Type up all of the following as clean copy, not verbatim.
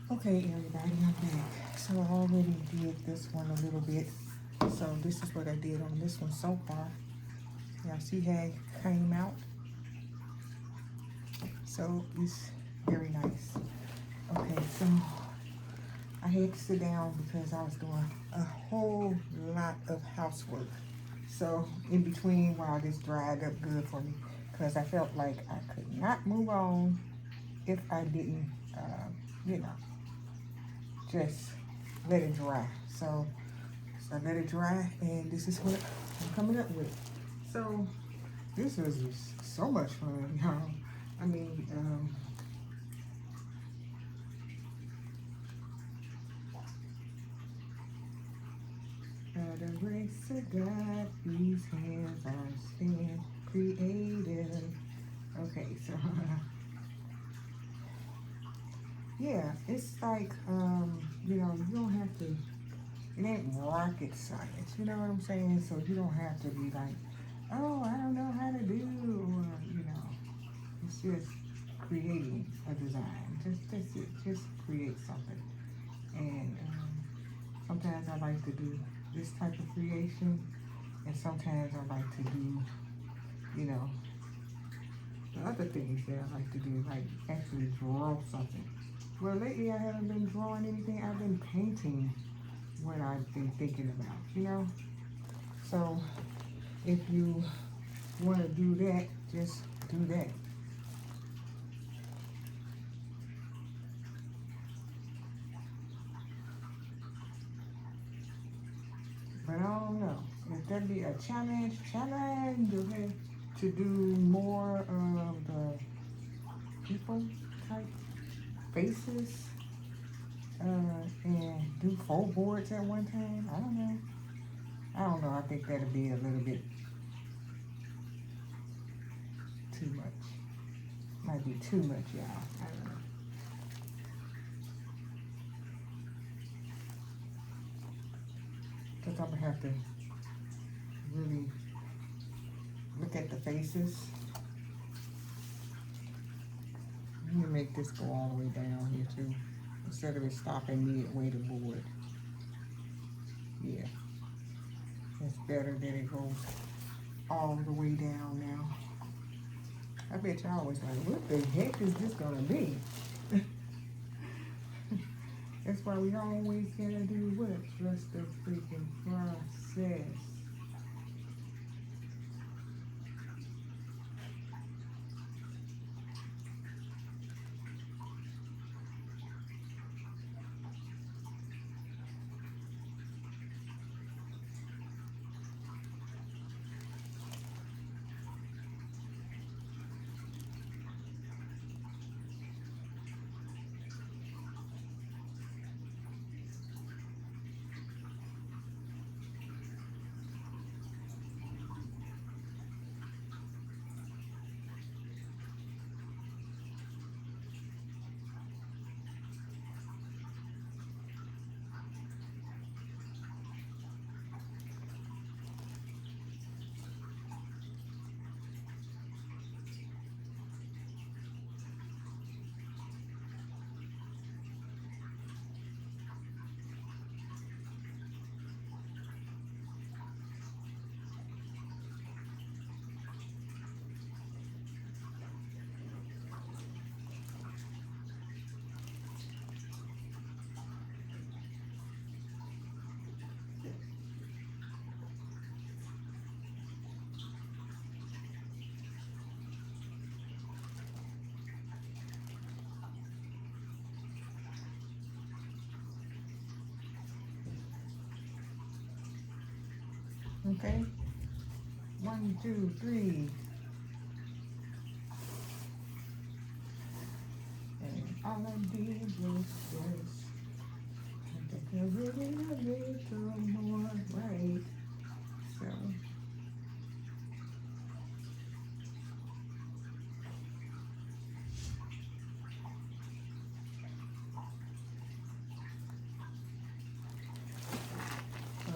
Okay, everybody, I'm back. So I already did this one a little bit. So this is what I did on this one so far. Y'all see how it came out? So it's very nice. Okay, so I had to sit down because I was doing a whole lot of housework. So in between while this dried up good for me, because I felt like I could not move on if I didn't, you know, just let it dry. So I let it dry, and this is what I'm coming up with. So this was just so much fun, y'all. I mean, by the grace of God, these hands are staying creative. Okay, so yeah, it's like you don't have to. It ain't rocket science, you know what I'm saying? So you don't have to be like, oh, I don't know how to do, or it's just creating a design. Just that's it. Just create something. And sometimes I like to do this type of creation, and sometimes I like to do, you know, the other things that I like to do, like actually draw something. Well, lately I haven't been drawing anything. I've been painting what I've been thinking about, So if you want to do that, just do that. But I don't know. If that be a challenge, okay, to do more of the people type faces and do 4 boards at one time. I don't know. I don't know. I think that'd be a little bit too much. Might be too much, y'all. I don't know. Because I'm going to have to really look at the faces. I'm going to make this go all the way down here too. Instead of it stopping midway the board. Yeah. It's better that it goes all the way down now. I bet y'all was like, what the heck is this gonna be? That's why we always gotta do what? Trust the freaking process. Okay? 1, 2, 3. And all I did was I think I really love it some more, right? So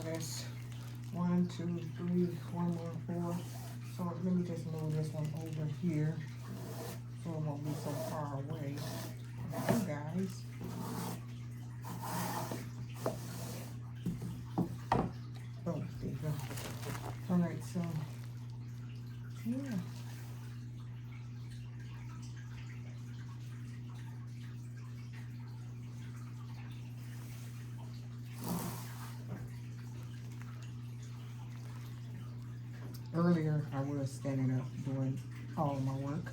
that's 1, 2, 3, 1 more, 4. So let me just move this one over here so it won't be so far away from you guys. Earlier, I was standing up doing all of my work.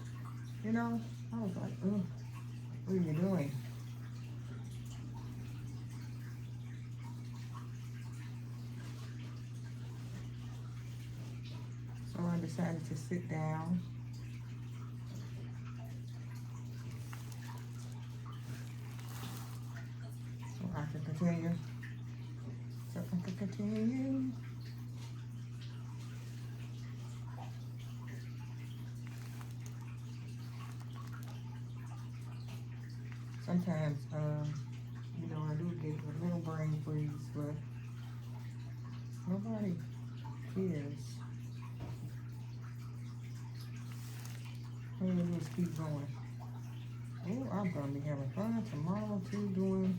You know, I was like, oh, what are you doing? So I decided to sit down so I can continue. So I can continue. Sometimes, you know, I do get a little brain freeze, but nobody cares. Let me just keep going. Oh, I'm gonna be having fun tomorrow too, doing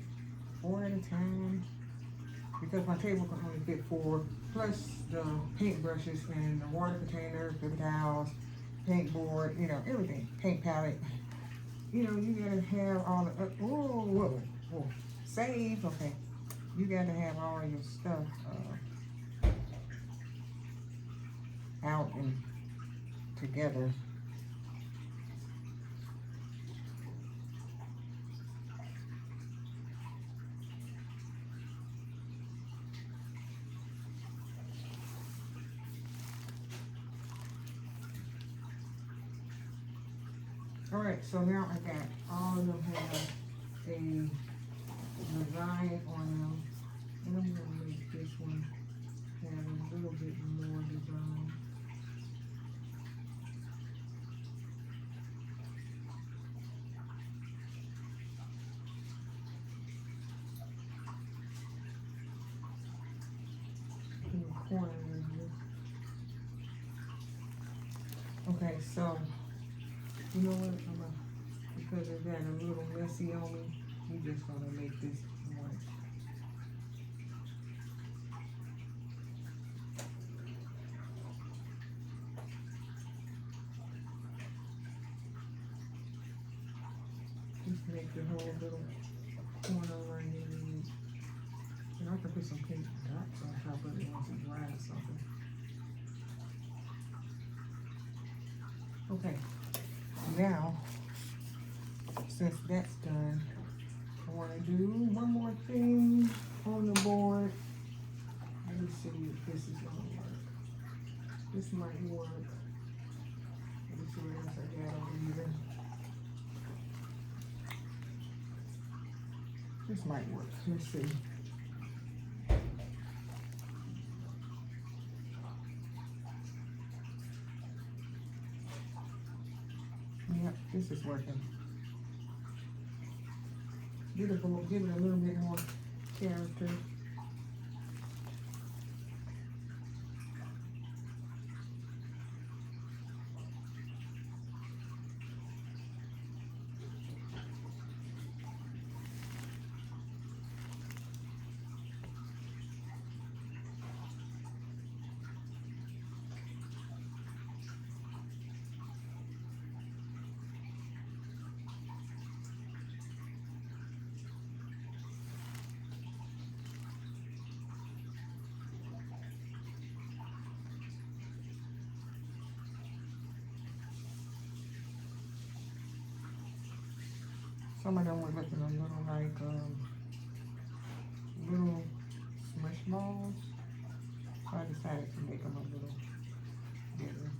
4 at a time. Because my table can only fit 4, plus the paint brushes and the water container, paper towels, paint board, you know, everything, paint palette. You know, you gotta have all the, whoa, save, okay. You gotta have all your stuff out and together. All right, so now I got all of them have a design on them. And I'm gonna make this one have a little bit more design. In the corner right here. Okay, so you know what? Because it got a little messy on me, I'm just gonna make this one. Just make the whole little corner right here. And I can put some pink dots on top of it once it dries or something. Okay, now, since that's done, I want to do one more thing on the board. Let me see if this is going to work. This might work. Let me see what else I got over here. This might work. Let's see. Yep, this is working. Beautiful. Give it a little bit more character. Some of them were looking a little like little smush balls. So I decided to make them a little bigger.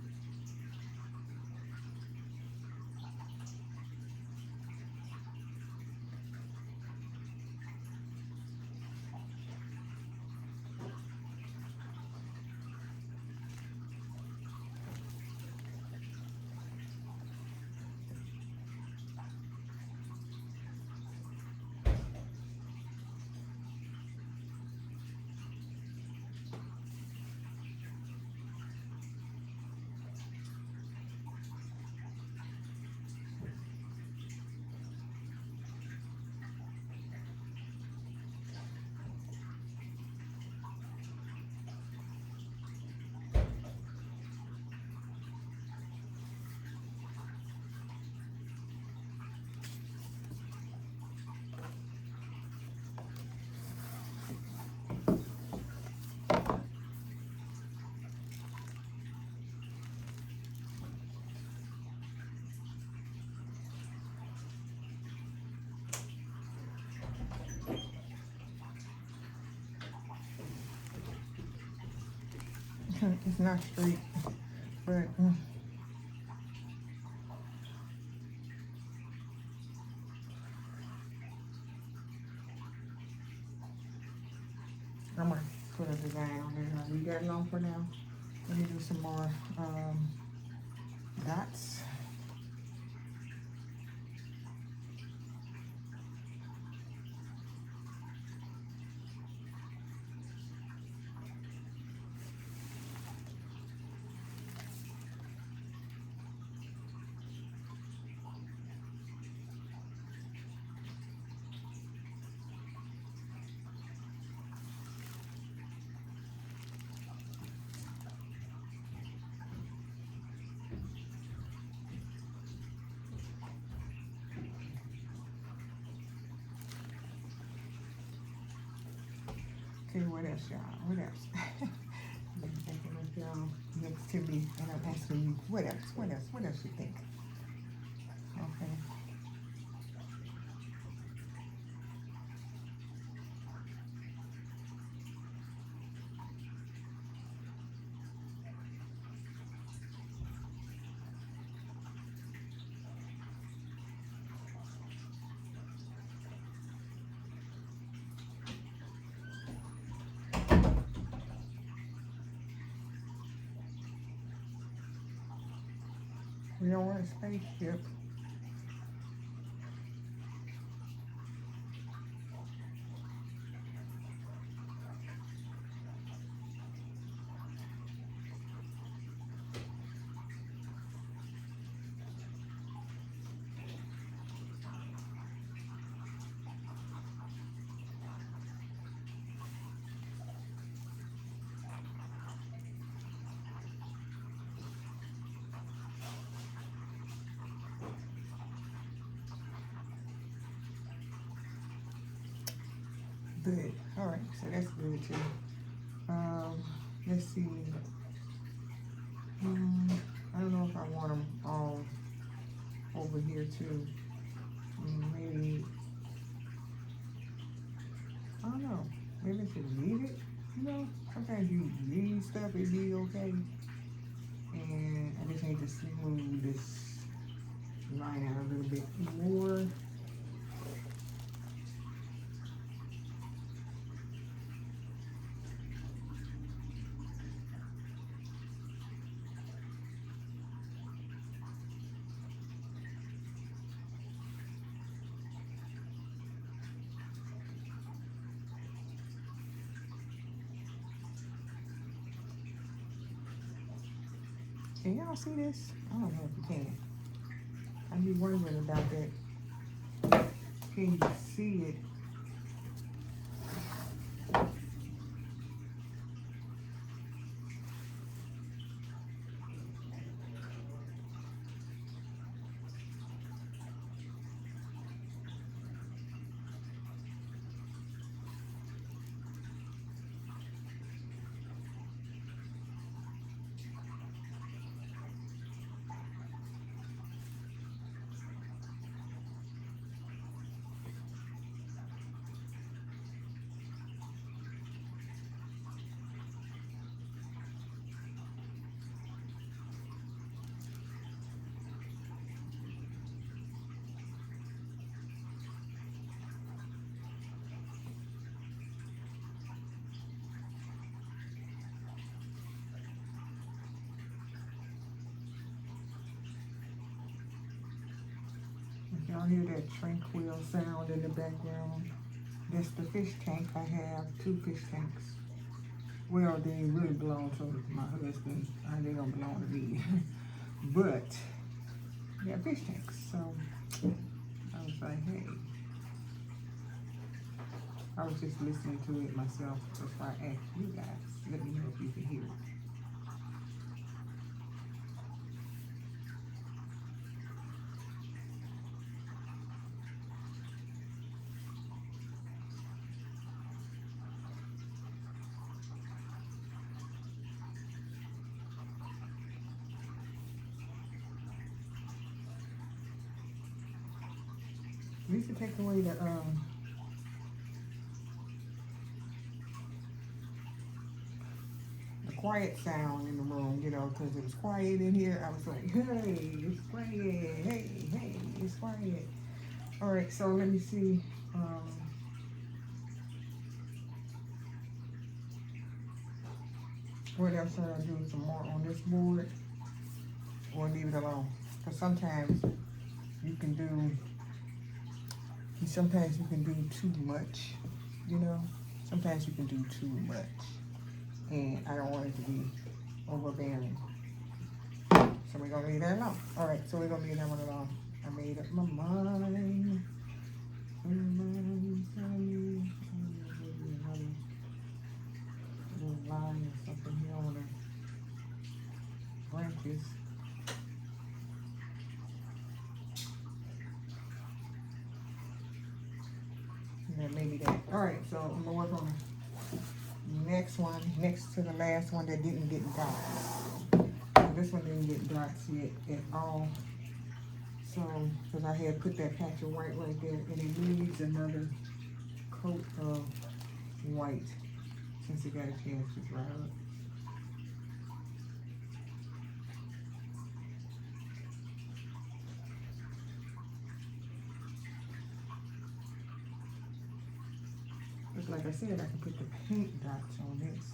It's not straight, but I'm gonna put a design on there. I'll leave that alone for now. Let me do some more dots. Okay, what else, y'all? What else? I'm thinking of y'all next to me, and I'm asking you, what else? What else? What else you think? Okay. We don't want a spaceship. Good. All right, so that's good too. Let's see. I don't know if I want them all over here too. Maybe, I don't know. Maybe I should leave it. You know, sometimes you read stuff, it be okay. And I just need to smooth this line out a little bit more. Can y'all see this? I don't know if you can. I be wondering about that. Can you see it? If y'all hear that tranquil sound in the background, that's the fish tank. I have 2 fish tanks. Well, they really belong to my husband. They don't belong to me. But they're fish tanks. So I was like, hey. I was just listening to it myself before I asked you guys. Let me know if you can hear it. We used to take away the quiet sound in the room, you know, because it was quiet in here. I was like, hey, it's quiet. Hey, it's quiet. All right, so let me see. What else should I do? Some more on this board, or leave it alone? Because sometimes you can do. Sometimes you can do too much, you know. Sometimes you can do too much, and I don't want it to be overbearing. So we're gonna leave that alone. All right, so we're gonna leave that one alone. I made up my mind. Another little line or something here on the branches. Yeah, maybe that. All right, so I'm gonna work on the next one, next to the last one that didn't get dots. This one didn't get dots yet at all. So, because I had put that patch of white right there, and it needs another coat of white since it got a chance to dry up. But like I said, I can put the paint dots on this.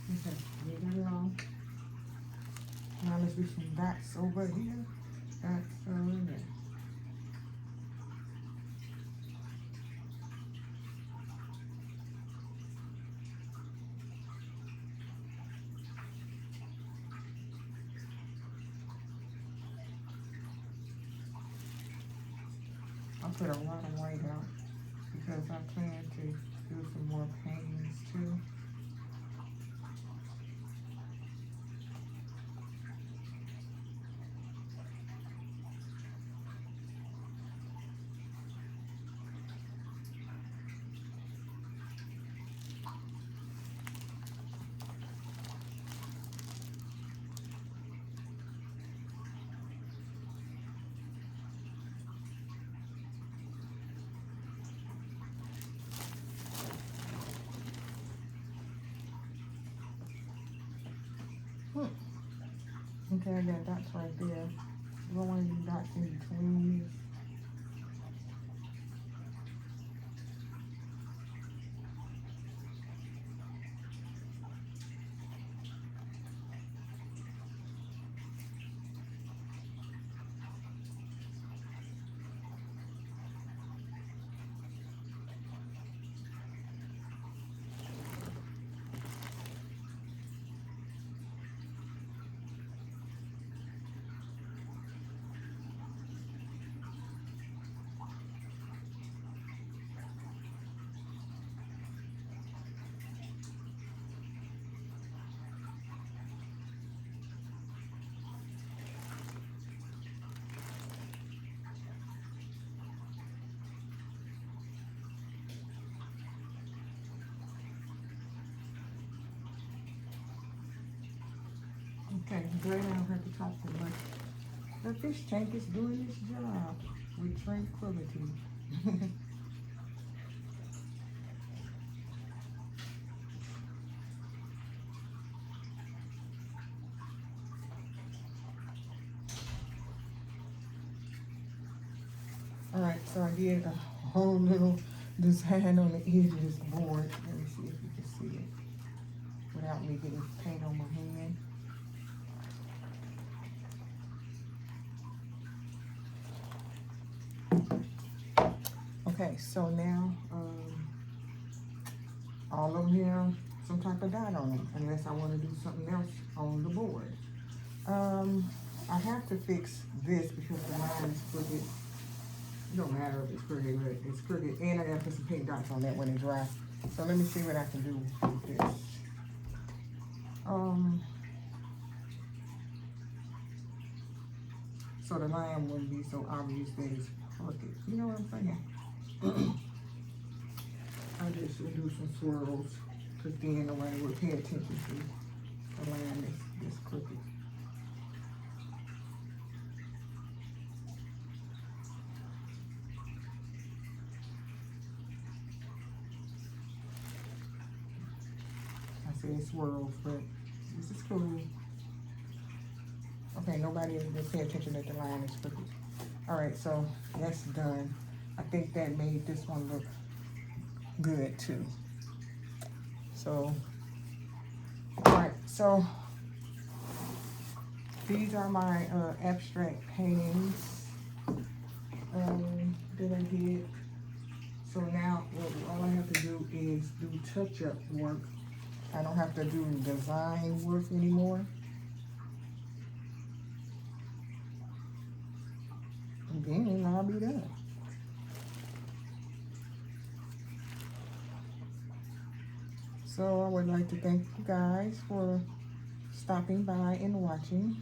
Okay, leave that alone. Now let's do some dots over here. Dots over there. I'll put a lot of white out because I plan to do some more paintings too. Okay, I got dots right there. Do I want to do dots in between these? Okay, great. I don't have to talk too much. The fish tank is doing its job with tranquility. All right, so I did a whole little design on the edge of this board. Let me see if you can see it without me getting paint on my hand. Okay, so now all of them have some type of dot on them, unless I want to do something else on the board. I have to fix this because the line is crooked. It don't matter if it's crooked, but it's crooked, and I gotta put some paint dots on that when it dries. So let me see what I can do with this. So the line wouldn't be so obvious that it's crooked. You know what I'm saying? I just will do some swirls, because then nobody will pay attention to the line that's crooked. I said swirls, but this is cool. Okay, nobody will pay attention that the line is crooked. Alright, so that's done. I think that made this one look good too. So, alright, so these are my abstract paintings that I did. So now all I have to do is do touch-up work. I don't have to do design work anymore. And then I'll be done. So I would like to thank you guys for stopping by and watching.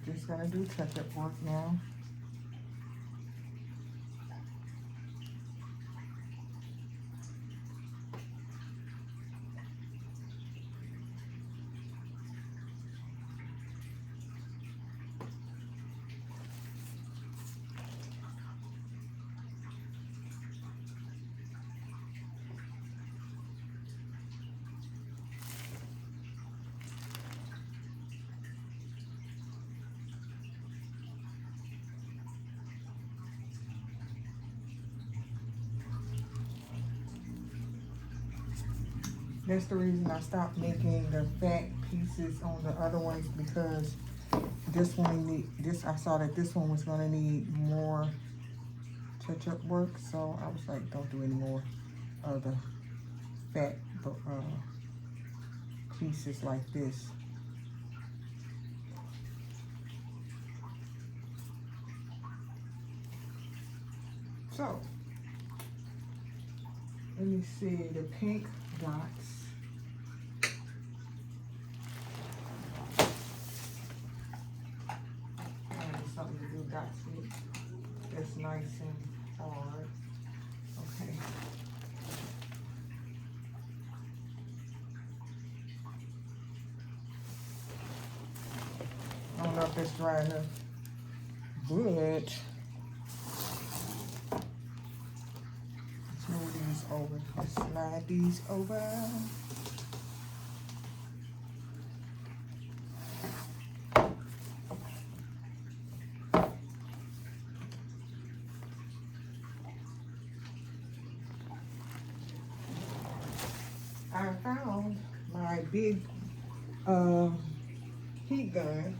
Just gonna do touch-up work now. That's the reason I stopped making the fat pieces on the other ones, because this one I saw that this one was gonna need more touch-up work, so I was like, don't do any more of the fat pieces like this. So let me see the pink dots. Something to do dots with. That's nice and hard. Okay. I don't know if it's dry enough, but let's move these over. Let's slide these over. I found my big heat gun.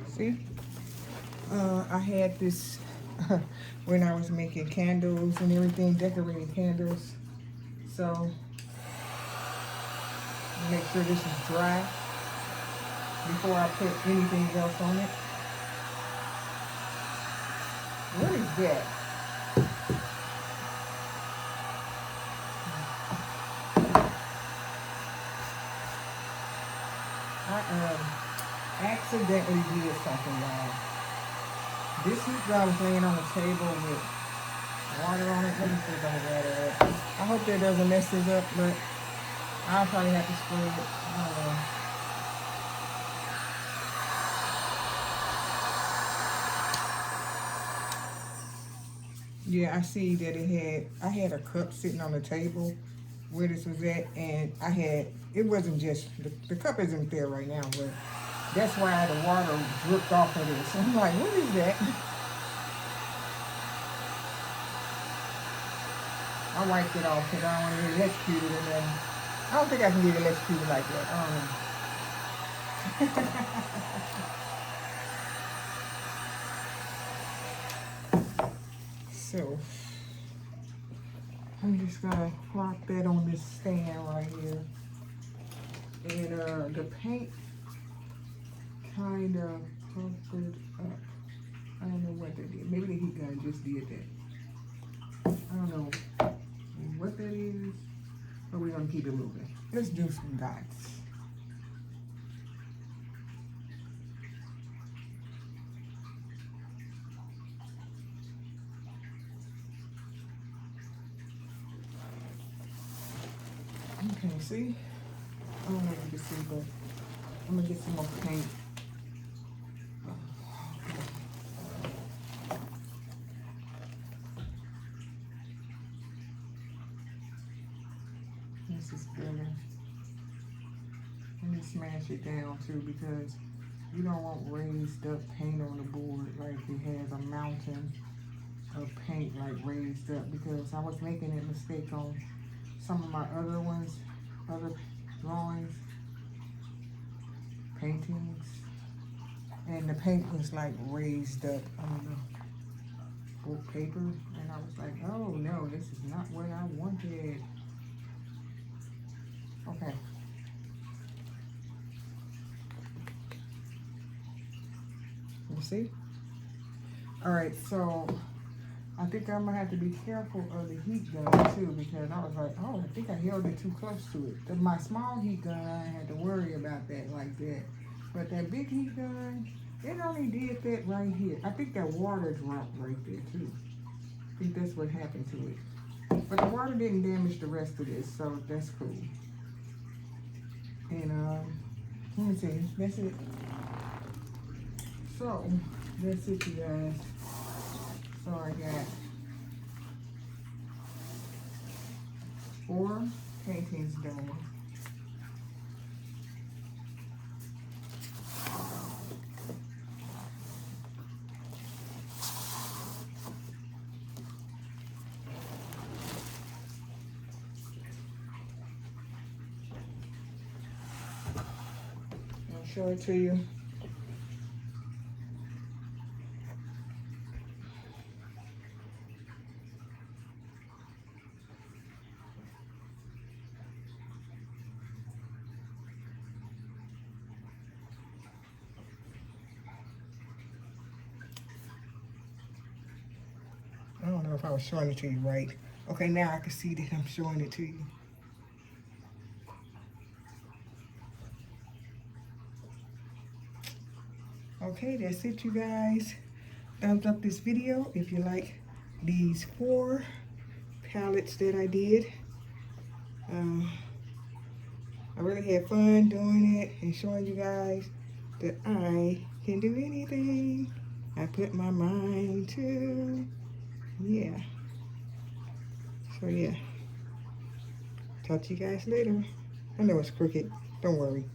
See? I had this when I was making candles and everything, decorating candles. So make sure this is dry before I put anything else on it. What is that? I accidentally did something wrong. This heat gun was laying on the table with water on it. Let me see if I can grab it up. I hope that doesn't mess this up, but I'll probably have to spray it. I don't know. Yeah, I see that I had a cup sitting on the table where this was at, and it wasn't just, the cup isn't there right now, but that's why the water dripped off of this. I'm like, what is that? I wiped it off because I don't want to get electrocuted, and then I don't think I can get electrocuted like that. I don't know. So I'm just gonna plop that on this stand right here. And the paint kind of puckered up. I don't know what that did. Maybe the heat gun just did that. I don't know what that is. but we're gonna keep it moving. Let's do some dots. Okay, see? I don't know if you can see, but I'm gonna get some more paint. This is better. Let me smash it down too, because you don't want raised up paint on the board like it has a mountain of paint like raised up, because I was making that mistake on some of my other ones, other drawings, paintings, and the paint was like raised up on the book paper, and I was like, oh no, this is not what I wanted. Okay. You see? Alright, so I think I'm gonna have to be careful of the heat gun too, because I was like, oh, I think I held it too close to it. My small heat gun, I had to worry about that like that. But that big heat gun, it only did that right here. I think that water dropped right there too. I think that's what happened to it. But the water didn't damage the rest of this, so that's cool. And let me see, that's it. So, that's it, you guys. So I got 4 paintings done. I'll show it to you. I don't know if I was showing it to you right. Okay, now I can see that I'm showing it to you. Okay, that's it, you guys. Thumbs up this video if you like these 4 palettes that I did. I really had fun doing it and showing you guys that I can do anything I put my mind to. Yeah. So yeah. Talk to you guys later. I know it's crooked. Don't worry.